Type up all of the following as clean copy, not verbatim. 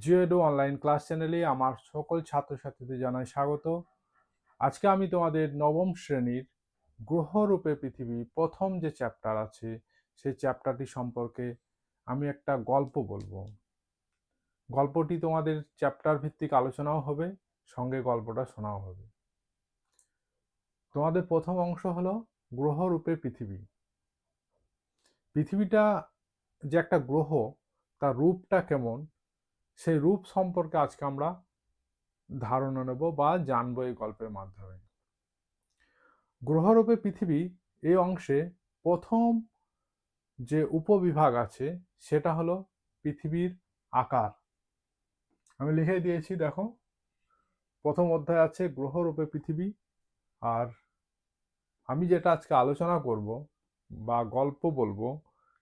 জিওএডু online class চ্যানেলে আমার সকল ছাত্রছাত্রীদের জানাই স্বাগত। আজকে আমি তোমাদের নবম শ্রেণীর গ্রহরূপে পৃথিবী প্রথম যে চ্যাপ্টার আছে সেই চ্যাপ্টারটি সম্পর্কে আমি একটা গল্প বলবো। গল্পটি তোমাদের চ্যাপ্টার ভিত্তিক আলোচনাও হবে, সঙ্গে গল্পটা শোনাও হবে। তোমাদের প্রথম অংশ হলো গ্রহরূপে পৃথিবী। পৃথিবীটা যে একটা গ্রহ, তার রূপটা কেমন সেই রূপ সম্পর্কে আজকে আমরা ধারণা নেব বা জানবো এই গল্পের মাধ্যমে। গ্রহরূপে পৃথিবী এই অংশে প্রথম যে উপবিভাগ আছে সেটা হলো পৃথিবীর আকার। আমি লিখে দিয়েছি, দেখো। প্রথম অধ্যায় আছে গ্রহরূপে পৃথিবী, আর আমি যেটা আজকে আলোচনা করব বা গল্প বলবো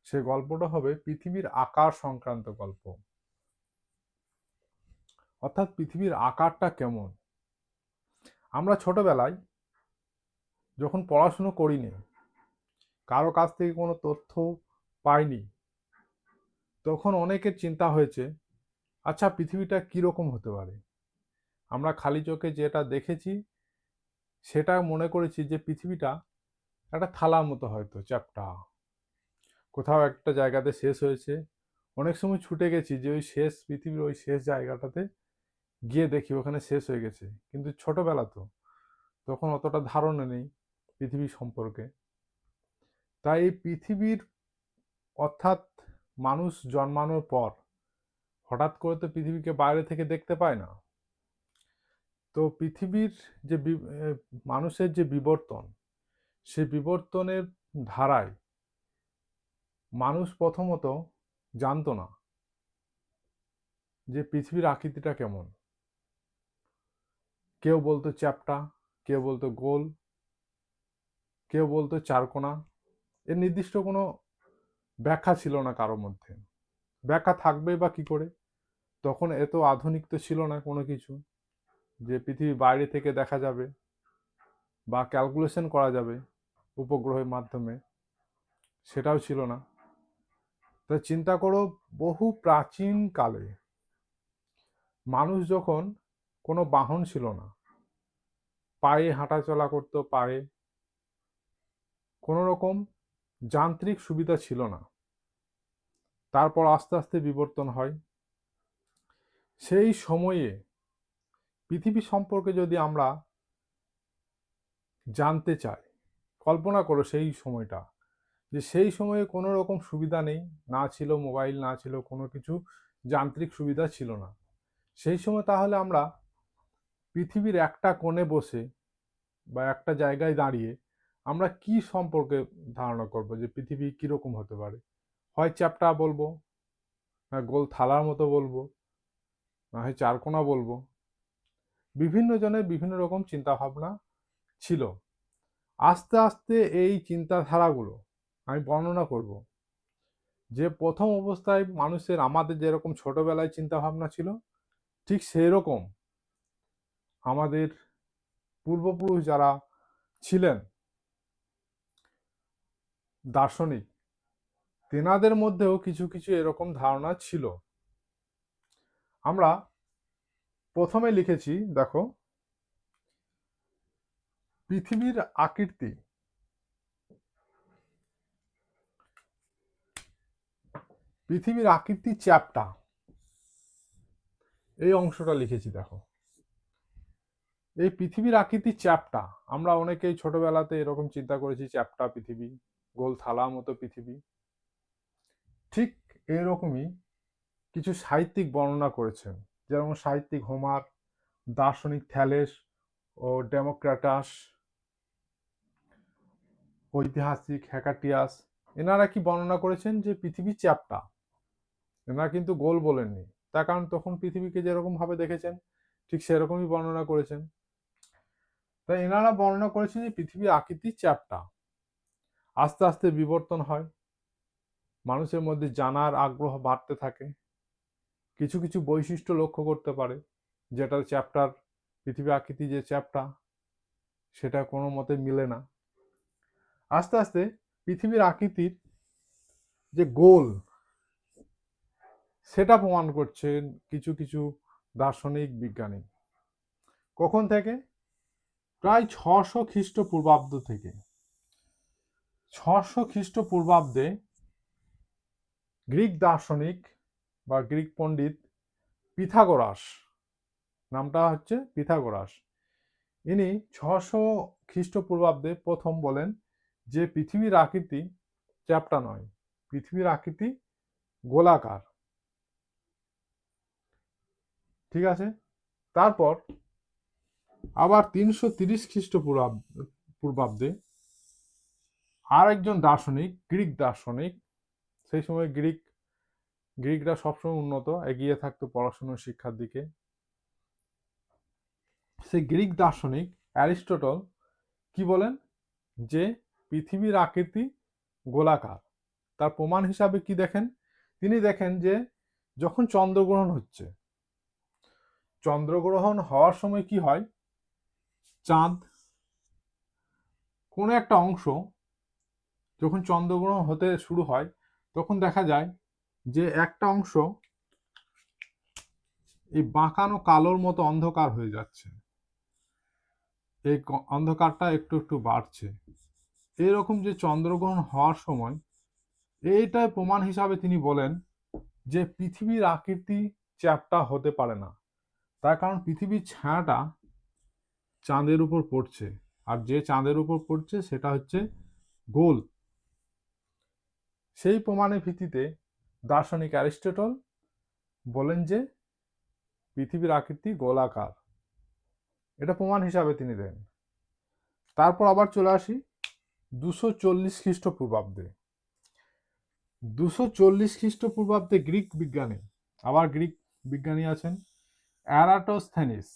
সেই গল্পটা হবে পৃথিবীর আকার সংক্রান্ত গল্প। অর্থাৎ পৃথিবীর আকারটা কেমন। আমরা ছোটবেলায় যখন পড়াশুনো করিনি, কারো কাছ থেকে কোনো তথ্য পাইনি, তখন অনেকের চিন্তা হয়েছে, আচ্ছা পৃথিবীটা কিরকম হতে পারে। আমরা খালি চোখে যেটা দেখেছি সেটা মনে করেছি যে পৃথিবীটা একটা থালার মতো, হয়তো চ্যাপ্টা, কোথাও একটা জায়গাতে শেষ হয়েছে। অনেক সময় ছুটে গেছি যে ওই শেষ পৃথিবীর ওই শেষ জায়গাটাতে গিয়ে দেখি ওখানে শেষ হয়ে গেছে, কিন্তু ছোটবেলা তো, তখন অতটা ধারণা নেই পৃথিবী সম্পর্কে। তাই এই পৃথিবীর, অর্থাৎ মানুষ জন্মানোর পর হঠাৎ করে তো পৃথিবীকে বাইরে থেকে দেখতে পায় না। তো পৃথিবীর যে মানুষের যে বিবর্তন, সেই বিবর্তনের ধারায় মানুষ প্রথমত জানতো না যে পৃথিবীর আকৃতিটা কেমন। কেউ বলতো চ্যাপ্টা, কেউ বলতো গোল, কেউ বলতো চারকোনা। এর নির্দিষ্ট কোনো ব্যাখ্যা ছিল না কারোর মধ্যে। ব্যাখ্যা থাকবে বা কি করে, তখন এত আধুনিক তো ছিল না কোনো কিছু যে পৃথিবী বাইরে থেকে দেখা যাবে বা ক্যালকুলেশন করা যাবে উপগ্রহের মাধ্যমে, সেটাও ছিল না। তা চিন্তা করো, বহু প্রাচীন কালে মানুষ যখন, কোনো বাহন ছিল না, পায়ে হাঁটাচলা করতো, পায়ে কোনো রকম যান্ত্রিক সুবিধা ছিল না। তারপর আস্তে আস্তে বিবর্তন হয়। সেই সময়ে পৃথিবী সম্পর্কে যদি আমরা জানতে চাই, কল্পনা করো সেই সময়টা, যে সেই সময়ে কোনো রকম সুবিধা নেই, না ছিল মোবাইল, না ছিল কোনো কিছু যান্ত্রিক সুবিধা ছিল না। সেই সময় তাহলে আমরা পৃথিবীর একটা কোণে বসে বা একটা জায়গায় দাঁড়িয়ে আমরা কি সম্পর্কে ধারণা করব যে পৃথিবী কিরকম হতে পারে। হয় চ্যাপ্টা বলবো, না গোল থালার মতো বলবো, না হয় চারকোনা বলবো। বিভিন্ন জনের বিভিন্ন রকম চিন্তা ভাবনা ছিল। আস্তে আস্তে এই চিন্তাধারাগুলো আমি বর্ণনা করব, যে প্রথম অবস্থায় মানুষের, আমাদের যেরকম ছোটবেলায় চিন্তা ভাবনা ছিল, ঠিক সেই রকম আমাদের পূর্বপুরুষ যারা ছিলেন দার্শনিক, তেনাদের মধ্যেও কিছু কিছু এরকম ধারণা ছিল। আমরা প্রথমে লিখেছি, দেখো, পৃথিবীর আকৃতি। পৃথিবীর আকৃতি চ্যাপ্টা, এই অংশটা লিখেছি, দেখো। এই পৃথিবীর আকৃতি চ্যাপ্টা, আমরা অনেকেই ছোটবেলাতে এরকম চিন্তা করেছি, চ্যাপ্টা পৃথিবী, গোল থালার মতো পৃথিবী। ঠিক এরকমই কিছু সাহিত্যিক বর্ণনা করেছেন, যেমন সাহিত্যিক হোমার, দার্শনিক থ্যালেস ও ডেমোক্রেটাস, ঐতিহাসিক হেকাটিয়াস। এনারা কি বর্ণনা করেছেন যে পৃথিবী চ্যাপ্টা। এনারা কিন্তু গোল বলেননি, তার কারণ তখন পৃথিবীকে যেরকম ভাবে দেখেছেন ঠিক সেরকমই বর্ণনা করেছেন। তাই এনারা বর্ণনা করেছেন যে পৃথিবীর আকৃতি চ্যাপ্টা। আস্তে আস্তে বিবর্তন হয়, মানুষের মধ্যে জানার আগ্রহ বাড়তে থাকে, কিছু কিছু বৈশিষ্ট্য লক্ষ্য করতে পারে, যেটা চ্যাপ্টার, পৃথিবী আকৃতি যে চ্যাপ্টা, সেটা কোনো মতে মিলে না। আস্তে আস্তে পৃথিবীর আকৃতির যে গোল, সেটা প্রমাণ করছেন কিছু কিছু দার্শনিক বিজ্ঞানী। কখন থেকে? প্রায় 600 খ্রিস্টপূর্বাব্দ থেকে। 600 খ্রিস্টপূর্বাব্দে গ্রিক দার্শনিক বা গ্রিক পণ্ডিত পিথাগোরাস, নামটা হচ্ছে পিথাগোরাস, ইনি 600 খ্রিস্টপূর্বাব্দে প্রথম বলেন যে পৃথিবীর আকৃতি চ্যাপ্টা নয়, পৃথিবীর আকৃতি গোলাকার। ঠিক আছে। তারপর আবার 330 খ্রিস্টপূর্বাব্দে আর একজন দার্শনিক, গ্রিক দার্শনিক, সেই সময় গ্রিকরা সবসময় উন্নত, এগিয়ে থাকতো পড়াশোনার শিক্ষার দিকে। সেই গ্রিক দার্শনিক অ্যারিস্টটল কি বলেন যে পৃথিবীর আকৃতি গোলাকার। তার প্রমাণ হিসাবে কি দেখেন? তিনি দেখেন যে যখন চন্দ্রগ্রহণ হচ্ছে, চন্দ্রগ্রহণ হওয়ার সময় কি হয়, চাঁদ কোনো একটা অংশ যখন চন্দ্রগ্রহণ হতে শুরু হয় তখন দেখা যায় যে একটা অংশ এই বাঁকানো কালোর মতো অন্ধকার হয়ে যাচ্ছে, এই অন্ধকারটা একটু একটু বাড়ছে। এরকম যে চন্দ্রগ্রহণ হওয়ার সময় এইটাই প্রমাণ হিসাবে তিনি বলেন যে পৃথিবীর আকৃতি চ্যাপ্টা হতে পারে না, তার কারণ পৃথিবীর ছায়াটা চাঁদের উপর পড়ছে, আর যে চাঁদের উপর পড়ছে সেটা হচ্ছে গোল। সেই প্রমাণের ভিত্তিতে দার্শনিক অ্যারিস্টটল বলেন যে পৃথিবীর আকৃতি গোলাকার, এটা প্রমাণ হিসাবে তিনি দেন। তারপর আবার চলে আসি 240 খ্রিস্টপূর্বাব্দে। 240 খ্রিস্টপূর্বাব্দে গ্রিক বিজ্ঞানী আছেন অ্যারাটোস্থেনিস।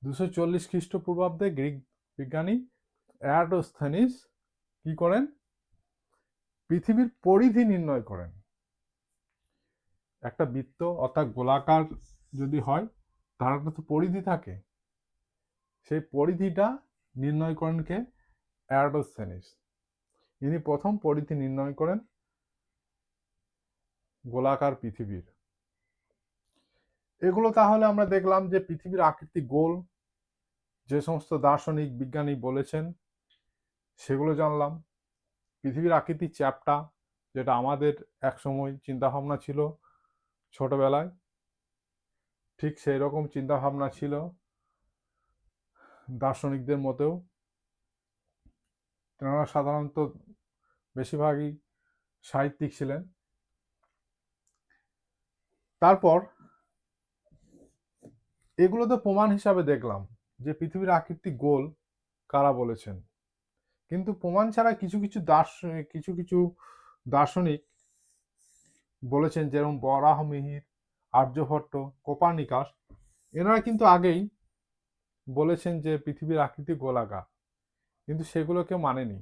240 খ্রিস্টপূর্বাব্দে গ্রিক বিজ্ঞানী অ্যারাটোস্থেনিস কি করেন? পৃথিবীর পরিধি নির্ণয় করেন। একটা বৃত্ত অর্থাৎ গোলাকার যদি হয় তার একটা তো পরিধি থাকে, সেই পরিধিটা নির্ণয় করেন কে? অ্যারাটোস্থেনিস। ইনি প্রথম পরিধি নির্ণয় করেন গোলাকার পৃথিবীর। এগুলো তাহলে আমরা দেখলাম যে পৃথিবীর আকৃতি গোল, যে সমস্ত দার্শনিক বিজ্ঞানী বলেছেন সেগুলো জানলাম। পৃথিবীর আকৃতি চ্যাপ্টা, যেটা আমাদের একসময় চিন্তাভাবনা ছিল ছোটবেলায়, ঠিক সেই রকম চিন্তাভাবনা ছিল দার্শনিকদের মতেও। তেনারা সাধারণত বেশিরভাগই সাহিত্যিক ছিলেন। তারপর এগুলো তো প্রমাণ হিসাবে দেখলাম যে পৃথিবীর আকৃতি গোল, কারা বলেছেন। কিন্তু প্রমাণ ছাড়া কিছু কিছু দার্শনিক বলেছেন, যেরকম বরাহমিহির, আর্যভট্ট, কোপার্নিকাস, এনারা কিন্তু আগেই বলেছেন যে পৃথিবীর আকৃতি গোলাকার, কিন্তু সেগুলো কেউ মানেনি।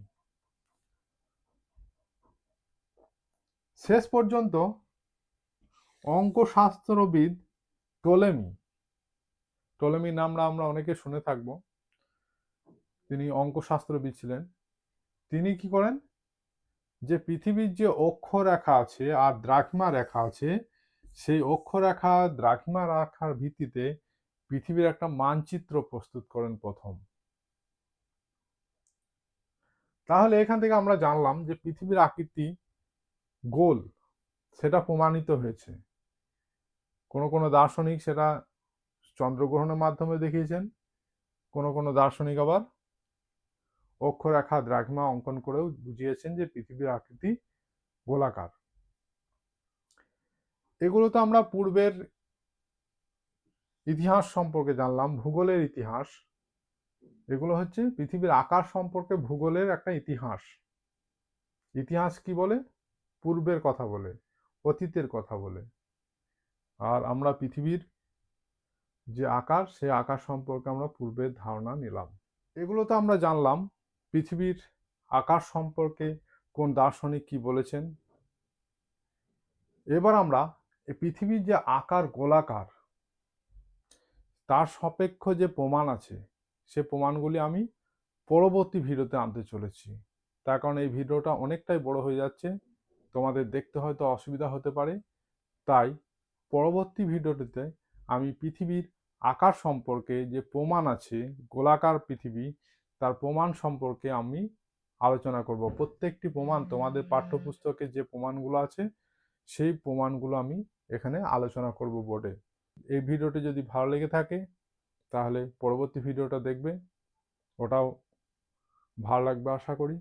শেষ পর্যন্ত অঙ্কশাস্ত্রবিদ টলেমির নামটা আমরা অনেকে শুনে থাকবো, তিনি অঙ্কশাস্ত্রবিদ ছিলেন। তিনি কি করেন যে পৃথিবীর যে অক্ষরেখা আছে আর দ্রাঘিমা রেখা আছে, সেই অক্ষরেখা দ্রাঘিমা রেখার ভিত্তিতে পৃথিবীর একটা মানচিত্র প্রস্তুত করেন প্রথম। তাহলে এখান থেকে আমরা জানলাম যে পৃথিবীর আকৃতি গোল, সেটা প্রমাণিত হয়েছে। কোনো দার্শনিক সেটা চন্দ্রগ্রহণের মাধ্যমে দেখিয়েছেন, কোনো দার্শনিক আবার অক্ষরেখা দ্রাঘিমা অঙ্কন করেও বুঝিয়েছেন যে পৃথিবীর আকৃতি গোলাকার। এগুলো তো আমরা পূর্বের ইতিহাস সম্পর্কে জানলাম, ভূগোলের ইতিহাস। এগুলো হচ্ছে পৃথিবীর আকার সম্পর্কে ভূগোলের একটা ইতিহাস। ইতিহাস কি বলে? পূর্বের কথা বলে, অতীতের কথা বলে। আর আমরা পৃথিবীর যে আকার, সেই আকার সম্পর্কে আমরা পূর্বের ধারণা নিলাম। এগুলো তো আমরা জানলাম পৃথিবীর আকার সম্পর্কে কোন দার্শনিক কি বলেছেন। এবার আমরা এই পৃথিবীর যে আকার গোলাকার, তার সাপেক্ষ যে প্রমাণ আছে, সে প্রমাণগুলি আমি পরবর্তী ভিডিওতে আনতে চলেছি। তার কারণ এই ভিডিওটা অনেকটাই বড় হয়ে যাচ্ছে, তোমাদের দেখতে হয়তো অসুবিধা হতে পারে। তাই পরবর্তী ভিডিওটিতে আমি পৃথিবীর আকার সম্পর্কে যে প্রমাণ আছে, গোলাকার পৃথিবী, তার প্রমাণ সম্পর্কে আমি আলোচনা করব। প্রত্যেকটি প্রমাণ তোমাদের পাঠ্যপুস্তকে যে প্রমাণগুলো আছে সেই প্রমাণগুলো আমি এখানে আলোচনা করব বোর্ডে। এই ভিডিওটি যদি ভালো লেগে থাকে তাহলে পরবর্তী ভিডিওটা দেখবে, ওটাও ভালো লাগবে আশা করি।